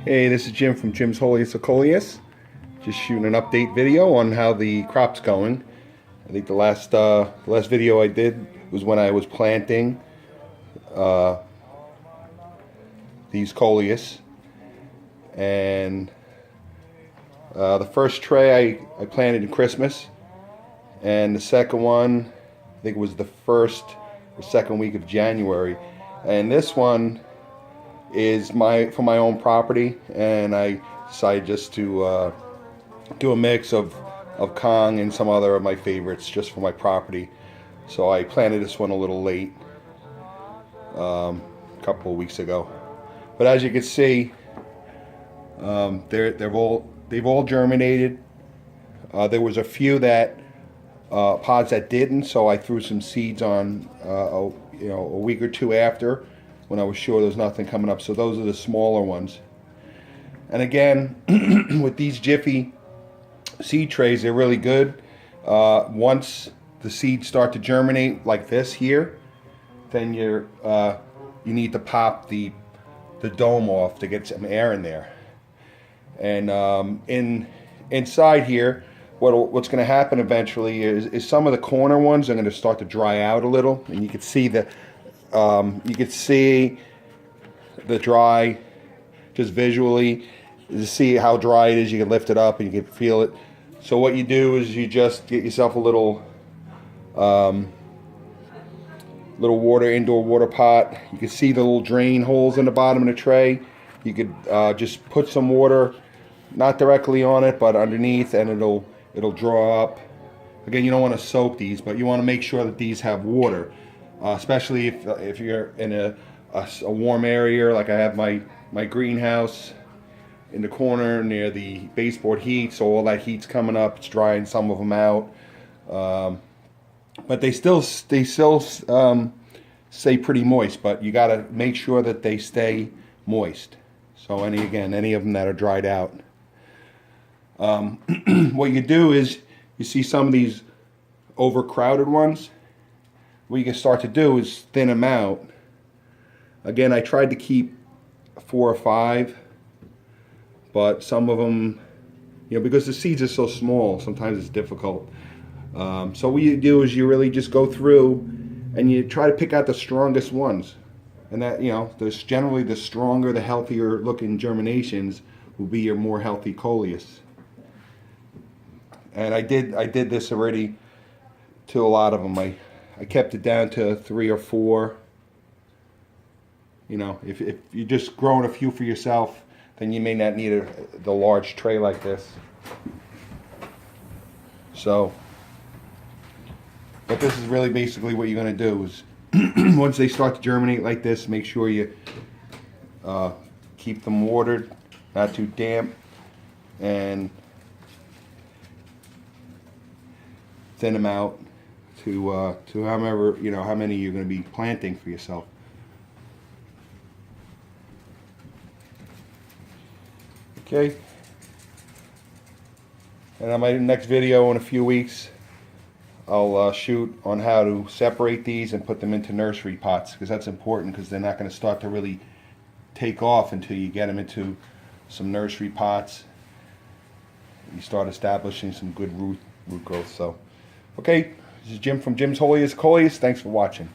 Hey, this is Jim from Jim's Coleus. Just shooting an update video on how the crop's going. I think the last video I did was when I was planting these Coleus, and the first tray I planted in Christmas, and the second one I think it was the first or second week of January, and this one is for my own property, and I decided just to do a mix of Kong and some other of my favorites just for my property. So I planted this one a little late, a couple of weeks ago. But as you can see, they've all germinated. There was a few pods that didn't, so I threw some seeds on a week or two after, when I was sure there was nothing coming up. So those are the smaller ones. And again, with these Jiffy seed trays, they're really good. Once the seeds start to germinate like this here, then you need to pop the dome off to get some air in there. And inside here, what's going to happen eventually is some of the corner ones are going to start to dry out a little, and you can see the dry just visually. To see how dry it is, you can lift it up and you can feel it. So what you do is you just get yourself a little indoor water pot. You can see the little drain holes in the bottom of the tray. You could just put some water, not directly on it, but underneath, and it'll draw up. Again, you don't want to soak these, but you want to make sure that these have water, especially if you're in a warm area, like I have my greenhouse in the corner near the baseboard heat, so all that heat's coming up, it's drying some of them out, but they still stay pretty moist. But you got to make sure that they stay moist. So any of them that are dried out, what you do is you see some of these overcrowded ones. What you can start to do is thin them out. Again, I tried to keep 4 or 5. But some of them, because the seeds are so small, sometimes it's difficult. So what you do is you really just go through and you try to pick out the strongest ones. And that, there's generally the stronger, the healthier looking germinations will be your more healthy Coleus. And I did this already to a lot of them. I kept it down to 3 or 4. If you're just growing a few for yourself, then you may not need the large tray like this. So, but this is really basically what you're going to do is once they start to germinate like this, make sure you keep them watered, not too damp, and thin them out to however, how many you're going to be planting for yourself. Okay, and on my next video in a few weeks, I'll shoot on how to separate these and put them into nursery pots, because that's important, because they're not going to start to really take off until you get them into some nursery pots and you start establishing some good root growth. So, okay, this is Jim from Jim's Coleus. Thanks for watching.